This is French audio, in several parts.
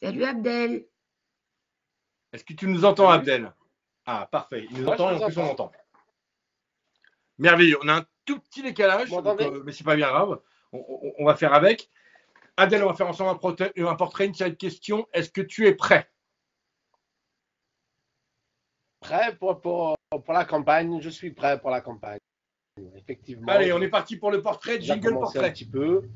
Salut Abdel. Est-ce que tu nous entends, Abdel? Ah, parfait. Il nous entend et en plus on l'entend. Merveilleux. On a un tout petit décalage, mais c'est pas bien grave. On va faire avec. Abdel, on va faire ensemble un portrait, une série de questions. Est-ce que tu es prêt? Prêt pour la campagne. Je suis prêt pour la campagne. Effectivement. Allez, on est parti pour le portrait. Jingle portrait. Un petit peu.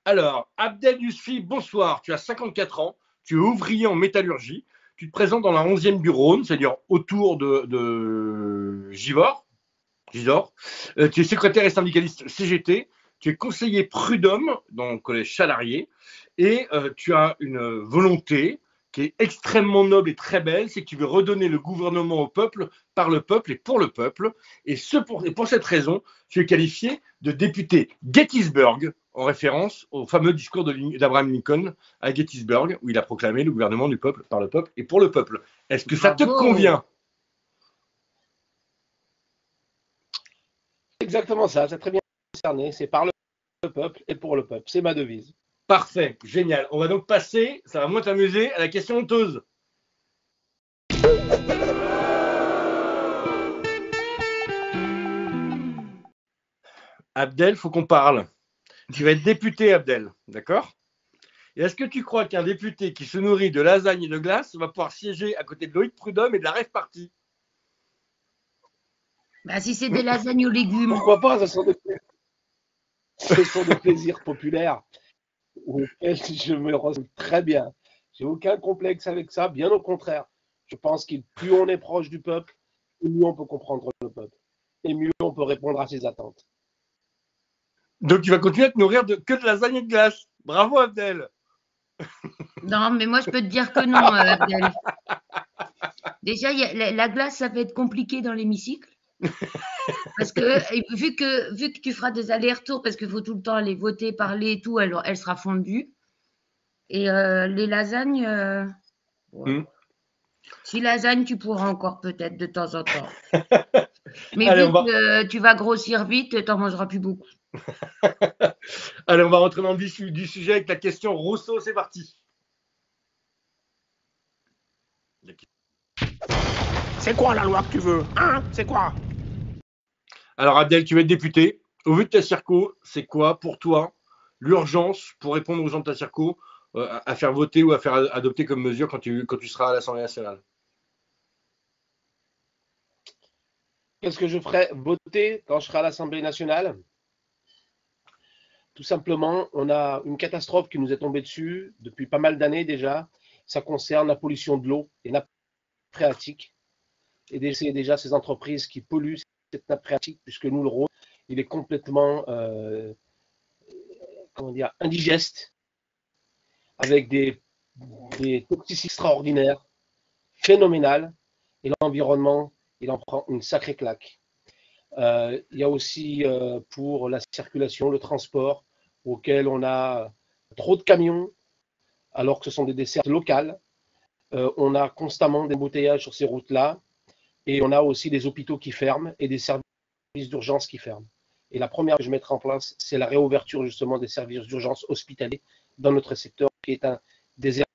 Alors, Abdel Yousfi, bonsoir. Tu as 54 ans. Tu es ouvrier en métallurgie. Tu te présentes dans la 11e du Rhône, c'est-à-dire autour de Gisors. Tu es secrétaire et syndicaliste CGT. Tu es conseiller prud'homme dans le collège Chalarié. Et tu as une volonté qui est extrêmement noble et très belle, c'est que tu veux redonner le gouvernement au peuple, par le peuple et pour le peuple. Et pour cette raison, tu es qualifié de député Gettysburg, en référence au fameux discours d'Abraham Lincoln à Gettysburg, où il a proclamé le gouvernement du peuple, par le peuple et pour le peuple. Est-ce que ça te convient? Exactement ça, c'est très bien cerné. C'est par le peuple et pour le peuple. C'est ma devise. Parfait, génial. On va donc passer, ça va moins t'amuser, à la question honteuse. Abdel, faut qu'on parle. Tu vas être député, Abdel, d'accord? Et est-ce que tu crois qu'un député qui se nourrit de lasagne et de glace va pouvoir siéger à côté de Loïc Prud'homme et de la Rêve Party? Bah, si c'est des lasagnes aux légumes. Pourquoi pas? Ce sont des plaisirs populaires auxquels je me ressens très bien. J'ai aucun complexe avec ça, bien au contraire. Je pense que plus on est proche du peuple, mieux on peut comprendre le peuple et mieux on peut répondre à ses attentes. Donc tu vas continuer à te nourrir que de lasagne et de glace. Bravo, Abdel. Non, mais moi je peux te dire que non, Abdel. Déjà, la glace, ça va être compliqué dans l'hémicycle. Parce que vu que tu feras des allers-retours, parce qu'il faut tout le temps aller voter, parler et tout, elle sera fondue. Et les lasagnes, si lasagne, tu pourras encore peut-être de temps en temps. Mais allez, vu que tu vas grossir vite, tu n'en mangeras plus beaucoup. Allez, on va rentrer dans le vif du sujet avec la question Rousseau, c'est parti. C'est quoi la loi que tu veux? Hein? C'est quoi? Alors Abdel, tu vas être député. Au vu de ta circo, c'est quoi pour toi l'urgence pour répondre aux gens de ta circo à faire voter ou à faire adopter comme mesure quand tu seras à l'Assemblée nationale? Qu'est-ce que je ferai voter quand je serai à l'Assemblée nationale? Tout simplement, on a une catastrophe qui nous est tombée dessus depuis pas mal d'années déjà. Ça concerne la pollution de l'eau et nappe phréatique. Et c'est déjà ces entreprises qui polluent cette nappe phréatique, puisque nous, le Rhône, il est complètement indigeste, avec des toxicités extraordinaires, phénoménales, et l'environnement, il en prend une sacrée claque. Il y a aussi pour la circulation, le transport, auquel on a trop de camions, alors que ce sont des dessertes locales. On a constamment des embouteillages sur ces routes-là, et on a aussi des hôpitaux qui ferment et des services d'urgence qui ferment. Et la première que je mettrai en place, c'est la réouverture justement des services d'urgence hospitaliers dans notre secteur, qui est un désert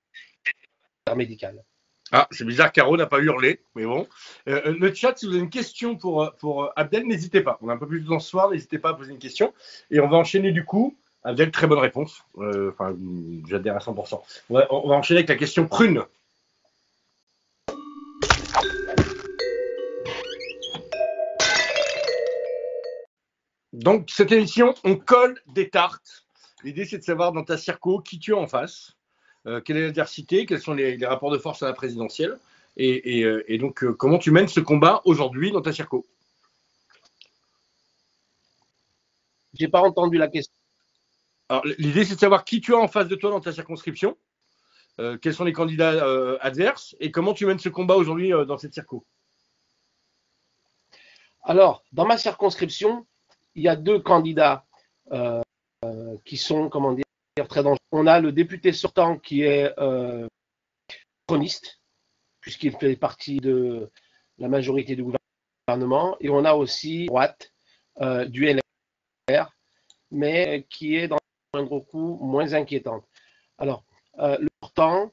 médical. Ah, c'est bizarre, Caro n'a pas hurlé, mais bon. Le chat, si vous avez une question pour Abdel, n'hésitez pas. On a un peu plus de temps ce soir, n'hésitez pas à poser une question. Et on va enchaîner du coup. Abdel, très bonne réponse. J'adhère à 100%. On va enchaîner avec la question prune. Donc, cette émission, on colle des tartes. L'idée, c'est de savoir dans ta circo qui tu as en face, quelle est l'adversité, quels sont les rapports de force à la présidentielle, et donc comment tu mènes ce combat aujourd'hui dans ta circo. J'ai pas entendu la question. Alors, l'idée, c'est de savoir qui tu as en face de toi dans ta circonscription, quels sont les candidats adverses, et comment tu mènes ce combat aujourd'hui dans cette circo. Alors, dans ma circonscription, il y a deux candidats qui sont, très dangereux. On a le député sortant qui est macroniste, puisqu'il fait partie de la majorité du gouvernement, et on a aussi droite du LR, mais qui est dans un gros coup moins inquiétante. Alors, le temps,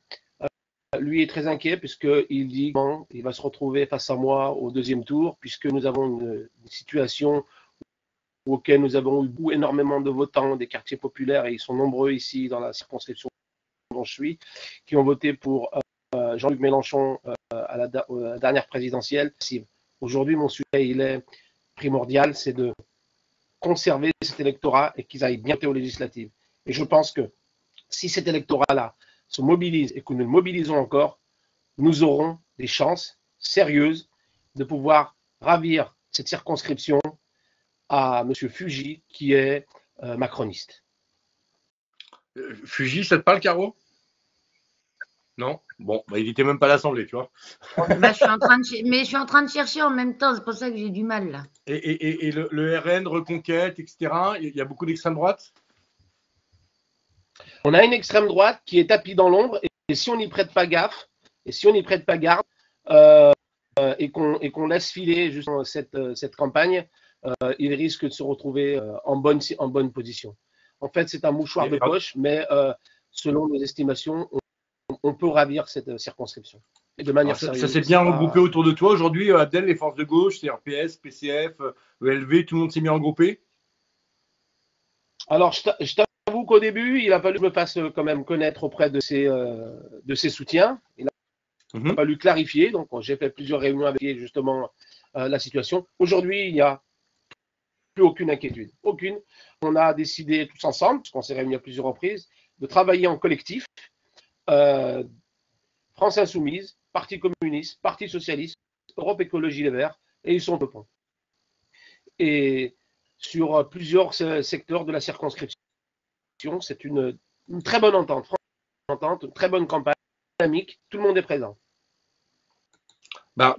lui est très inquiet puisqu'il dit qu'il va se retrouver face à moi au deuxième tour, puisque nous avons une situation auquel nous avons eu énormément de votants des quartiers populaires, et ils sont nombreux ici dans la circonscription dont je suis, qui ont voté pour Jean-Luc Mélenchon à la dernière présidentielle. Aujourd'hui, mon sujet, il est primordial, c'est de conserver cet électorat et qu'ils aillent bientôt aux législatives. Et je pense que si cet électorat-là se mobilise et que nous le mobilisons encore, nous aurons des chances sérieuses de pouvoir ravir cette circonscription à M. Fugy, qui est macroniste. Fugy, ça te parle, Caro? Non? Bon, il n'était même pas à l'Assemblée, tu vois. Je suis en train de chercher en même temps, c'est pour ça que j'ai du mal là. Et le RN, Reconquête, etc., il y a beaucoup d'extrême droite? On a une extrême droite qui est tapie dans l'ombre, et si on n'y prête pas gaffe, et si on n'y prête pas garde, et qu'on laisse filer justement cette campagne, il risque de se retrouver en bonne position. En fait, c'est un mouchoir de poche, mais selon nos estimations, on peut ravir cette circonscription. Et de manière sérieuse. Ça s'est bien regroupé autour de toi aujourd'hui, Abdel, les forces de gauche, c'est-à-dire PS, PCF, ELV, tout le monde s'est bien regroupé? Alors, je t'avoue qu'au début, il a fallu que je me fasse quand même connaître auprès de ses soutiens. Il a fallu clarifier. Donc, j'ai fait plusieurs réunions avec justement la situation. Aujourd'hui, il n'y a plus aucune inquiétude. Aucune. On a décidé tous ensemble, parce qu'on s'est réunis à plusieurs reprises, de travailler en collectif. France Insoumise, Parti communiste, Parti socialiste, Europe Écologie Les Verts, et ils sont au point. Et sur plusieurs secteurs de la circonscription, c'est une très bonne entente, une très bonne campagne, dynamique, tout le monde est présent.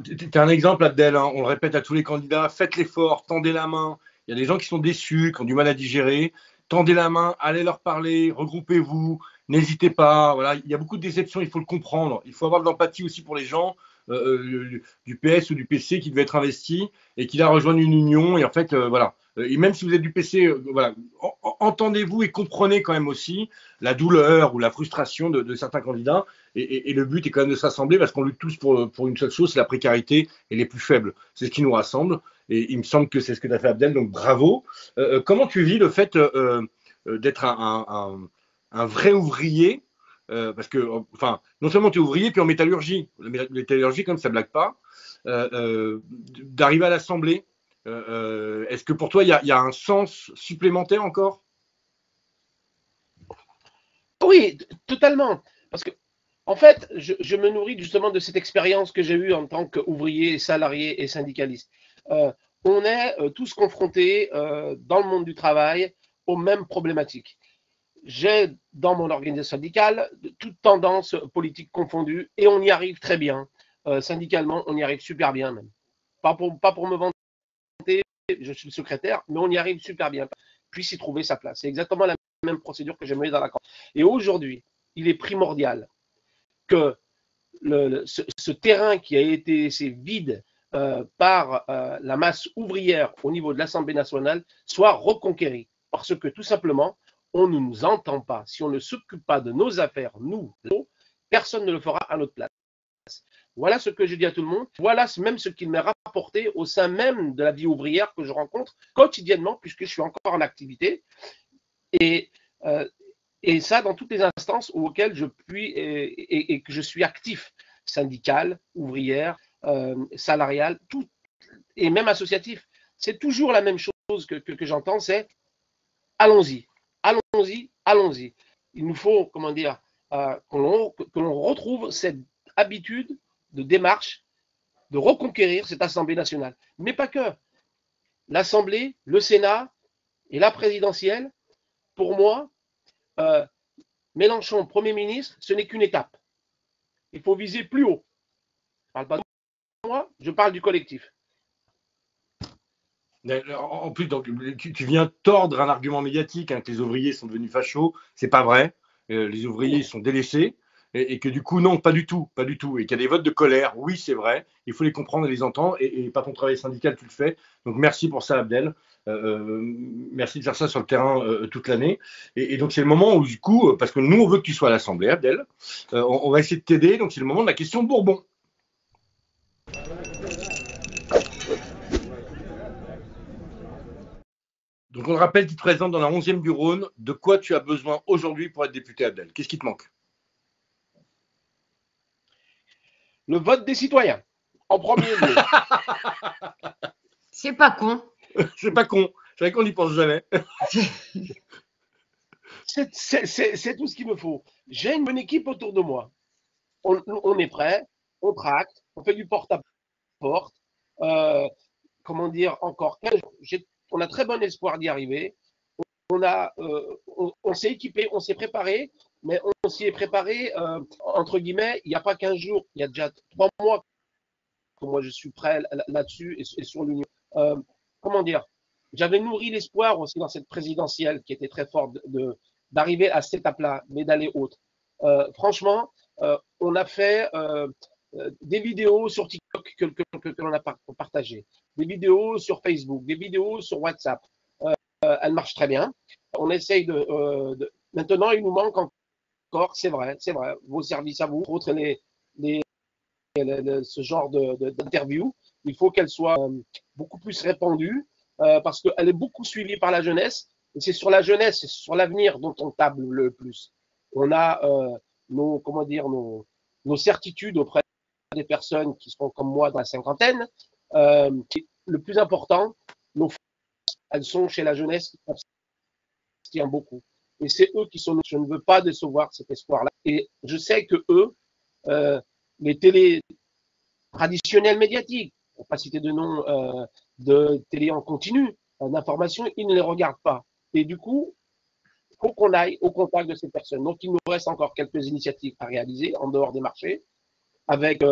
Tu es un exemple, Abdel, hein, on le répète à tous les candidats, faites l'effort, tendez la main. Il y a des gens qui sont déçus, qui ont du mal à digérer. Tendez la main, allez leur parler, regroupez-vous, n'hésitez pas. Voilà, il y a beaucoup de déceptions, il faut le comprendre. Il faut avoir de l'empathie aussi pour les gens du PS ou du PC qui devaient être investis et qui là rejoignent une union. Et en fait, voilà. Et même si vous êtes du PC, voilà, entendez-vous et comprenez quand même aussi la douleur ou la frustration de certains candidats. Et le but est quand même de s'assembler parce qu'on lutte tous pour une seule chose, c'est la précarité et les plus faibles. C'est ce qui nous rassemble. Et il me semble que c'est ce que tu as fait, Abdel, donc bravo. Comment tu vis le fait d'être un vrai ouvrier parce que, enfin, non seulement tu es ouvrier, puis en métallurgie. La métallurgie, comme ça ne blague pas, d'arriver à l'Assemblée. Est-ce que pour toi, il y a un sens supplémentaire encore? Oui, totalement. Parce que, en fait, je me nourris justement de cette expérience que j'ai eue en tant qu'ouvrier, salarié et syndicaliste. On est tous confrontés dans le monde du travail aux mêmes problématiques. J'ai dans mon organisation syndicale toute tendance politique confondue et on y arrive très bien. Syndicalement, on y arrive super bien même. Pas pour me vanter, je suis le secrétaire, mais on y arrive super bien. Puisse y trouver sa place. C'est exactement la même procédure que j'ai menée dans la campagne. Et aujourd'hui, il est primordial que ce terrain qui a été laissé vide par la masse ouvrière au niveau de l'Assemblée nationale soit reconquéri. Parce que tout simplement, on ne nous entend pas. Si on ne s'occupe pas de nos affaires, nous, personne ne le fera à notre place. Voilà ce que je dis à tout le monde. Voilà même ce qu'il m'est rapporté au sein même de la vie ouvrière que je rencontre quotidiennement, puisque je suis encore en activité. Et ça, dans toutes les instances auxquelles je puis et que je suis actif, syndical, ouvrière, salarial, tout, et même associatif. C'est toujours la même chose que j'entends, c'est allons-y, allons-y, allons-y. Il nous faut, comment dire, que l'on retrouve cette habitude de démarche, de reconquérir cette Assemblée nationale. Mais pas que. L'Assemblée, le Sénat et la présidentielle, pour moi, Mélenchon, Premier ministre, ce n'est qu'une étape. Il faut viser plus haut. Je ne parle pas de moi, je parle du collectif. En plus, donc, tu viens tordre un argument médiatique, hein, que les ouvriers sont devenus fachos. C'est pas vrai. Les ouvriers sont délaissés. et que du coup, non, pas du tout, pas du tout. Et qu'il y a des votes de colère, oui, c'est vrai, il faut les comprendre et les entendre, et pas ton travail syndical, tu le fais. Donc merci pour ça, Abdel. Merci de faire ça sur le terrain toute l'année. Et donc c'est le moment où, du coup, parce que nous, on veut que tu sois à l'Assemblée, Abdel, on va essayer de t'aider. Donc c'est le moment de la question Bourbon. Donc on le rappelle, tu te présentes dans la 11e du Rhône. De quoi tu as besoin aujourd'hui pour être député, Abdel? Qu'est-ce qui te manque? Le vote des citoyens, en premier lieu. C'est pas con. C'est pas con. C'est vrai qu'on n'y pense jamais. C'est tout ce qu'il me faut. J'ai une bonne équipe autour de moi. On est prêt, on tracte, on fait du porte-à-porte. Comment dire, encore 15 jours. On a très bon espoir d'y arriver. On s'est équipé, on s'est préparé, mais on s'y est préparé, entre guillemets, il n'y a pas 15 jours, il y a déjà 3 mois que moi je suis prêt là-dessus et sur l'Union. Comment dire, j'avais nourri l'espoir aussi dans cette présidentielle qui était très forte d'arriver à cette étape-là, mais d'aller autre. Franchement, on a fait des vidéos sur TikTok que l'on a partagées, des vidéos sur Facebook, des vidéos sur WhatsApp. Elle marche très bien. On essaye Maintenant, il nous manque encore, c'est vrai, vos services à vous, autres ce genre d'interview. Il faut qu'elle soit beaucoup plus répandue parce qu'elle est beaucoup suivie par la jeunesse. Et c'est sur la jeunesse, c'est sur l'avenir dont on table le plus. On a nos certitudes auprès des personnes qui sont comme moi dans la cinquantaine. Le plus important, nos forces, elles sont chez la jeunesse qui s'abstient beaucoup. Et c'est eux qui sont. Je ne veux pas décevoir cet espoir-là. Et je sais que eux, les télés traditionnels médiatiques, pour ne pas citer de nom de télé en continu, d'information, ils ne les regardent pas. Et du coup, il faut qu'on aille au contact de ces personnes. Donc, il nous reste encore quelques initiatives à réaliser en dehors des marchés, avec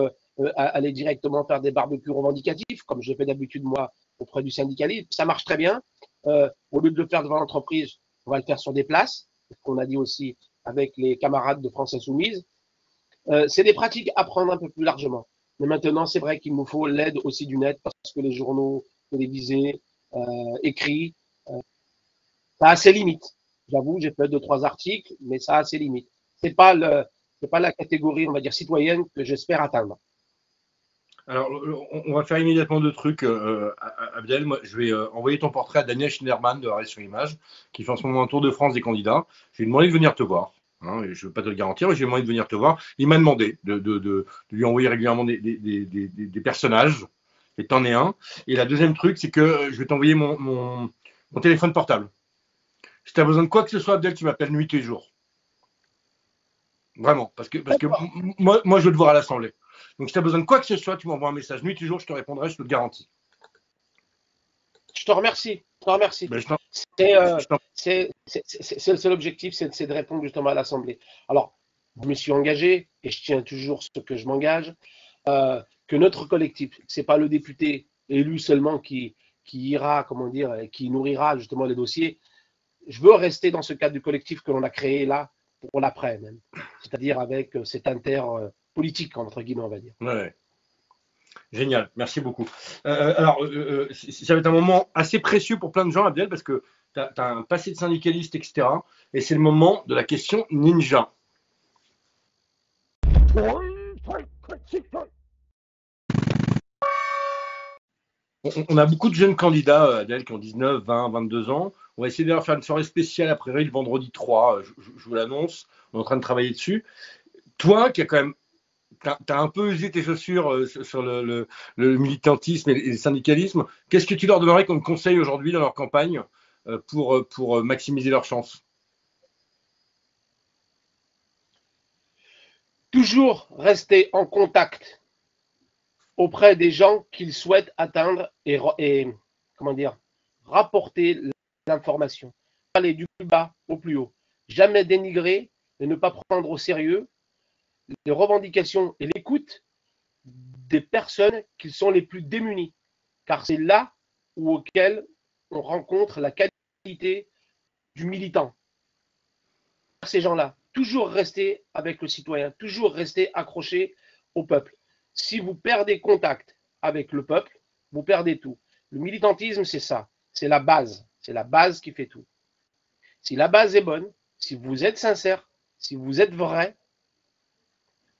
aller directement faire des barbecues revendicatifs, comme je fais d'habitude moi auprès du syndicalisme. Ça marche très bien. Au lieu de le faire devant l'entreprise, on va le faire sur des places, ce qu'on a dit aussi avec les camarades de France Insoumise. C'est des pratiques à prendre un peu plus largement. Mais maintenant, c'est vrai qu'il nous faut l'aide aussi du net parce que les journaux télévisés, écrits, ça a ses limites. J'avoue, j'ai fait 2-3 articles, mais ça a ses limites. C'est pas la catégorie, on va dire, citoyenne que j'espère atteindre. Alors, on va faire immédiatement deux trucs, Abdel. Moi, je vais envoyer ton portrait à Daniel Schneiderman de Arrêt sur Image, qui fait en ce moment un tour de France des candidats. Je lui ai demandé de venir te voir. Hein, et je ne veux pas te le garantir, mais j'ai demandé de venir te voir. Il m'a demandé de lui envoyer régulièrement des personnages, et t'en es un. Et la deuxième truc, c'est que je vais t'envoyer mon téléphone portable. Si tu as besoin de quoi que ce soit, Abdel, tu m'appelles nuit et jour. Vraiment, parce que moi, je veux te voir à l'Assemblée. Donc, si tu as besoin de quoi que ce soit, tu m'envoies un message nuit et jour, je te répondrai, je te le garantis. Je te remercie. Ben, C'est l'objectif, c'est de répondre justement à l'Assemblée. Alors, je me suis engagé, et je tiens toujours ce que je m'engage, que notre collectif, c'est pas le député élu seulement qui ira, comment dire, qui nourrira justement les dossiers. Je veux rester dans ce cadre du collectif que l'on a créé là pour l'après même, c'est-à-dire avec cet politique entre guillemets, on va dire. Ouais. Génial, merci beaucoup. Alors, ça va être un moment assez précieux pour plein de gens, Abdel, parce que tu as un passé de syndicaliste, etc. Et c'est le moment de la question ninja. On a beaucoup de jeunes candidats, Abdel, qui ont 19, 20, 22 ans. On va essayer de leur faire une soirée spéciale à Prairie le vendredi 3. Je vous l'annonce, on est en train de travailler dessus. Toi, qui as quand même t'as un peu usé tes chaussures sur le militantisme et le syndicalisme. Qu'est-ce que tu leur donnerais comme conseil aujourd'hui dans leur campagne pour maximiser leurs chances? Toujours rester en contact auprès des gens qu'ils souhaitent atteindre et comment dire, rapporter l'information. Aller du plus bas au plus haut. Jamais dénigrer et ne pas prendre au sérieux les revendications et l'écoute des personnes qui sont les plus démunies. Car c'est là auquel on rencontre la qualité du militant. Ces gens-là, toujours rester avec le citoyen, toujours rester accroché au peuple. Si vous perdez contact avec le peuple, vous perdez tout. Le militantisme, c'est ça, c'est la base qui fait tout. Si la base est bonne, si vous êtes sincère, si vous êtes vrai,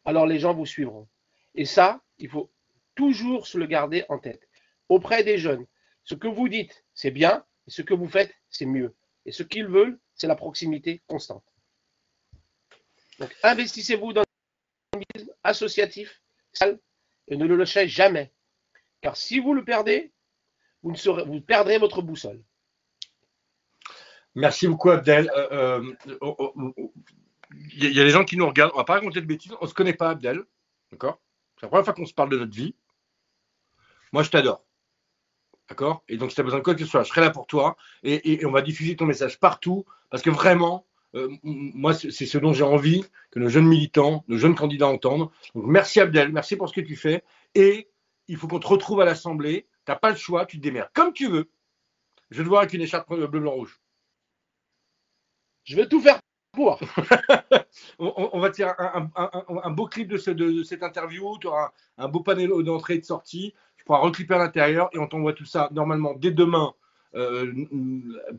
alors les gens vous suivront. Et ça, il faut toujours se le garder en tête. Auprès des jeunes, ce que vous dites, c'est bien, et ce que vous faites, c'est mieux. Et ce qu'ils veulent, c'est la proximité constante. Donc, investissez-vous dans le milieu associatif et ne le lâchez jamais. Car si vous le perdez, vous perdrez votre boussole. Merci beaucoup, Abdel. Il y a des gens qui nous regardent. On ne va pas raconter de bêtises. On ne se connaît pas, Abdel. D'accord? C'est la première fois qu'on se parle de notre vie. Moi, je t'adore. D'accord? Et donc, si tu as besoin de quoi que ce soit, je serai là pour toi. Et on va diffuser ton message partout. Parce que vraiment, moi, c'est ce dont j'ai envie que nos jeunes militants, nos jeunes candidats entendent. Donc, merci, Abdel. Merci pour ce que tu fais. Et il faut qu'on te retrouve à l'Assemblée. Tu n'as pas le choix. Tu te démerdes comme tu veux. Je vais te voir avec une écharpe bleu, blanc, rouge. Je vais tout faire pour. On va te faire un beau clip de cette interview. Tu auras un beau panel d'entrée et de sortie. Tu pourras reclipper à l'intérieur et on t'envoie tout ça normalement dès demain,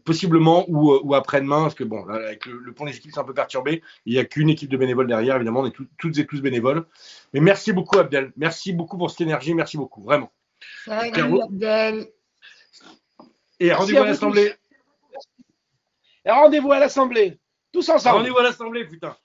possiblement, ou après-demain. Parce que bon, là, avec le pont des équipes, c'est un peu perturbé. Il n'y a qu'une équipe de bénévoles derrière. Évidemment, on est toutes et tous bénévoles. Mais merci beaucoup, Abdel. Merci beaucoup pour cette énergie. Merci beaucoup, vraiment. Salut, Abdel. Et rendez-vous à l'Assemblée. Et rendez-vous à l'Assemblée. Tous ensemble. Rendez-vous à l'Assemblée, putain.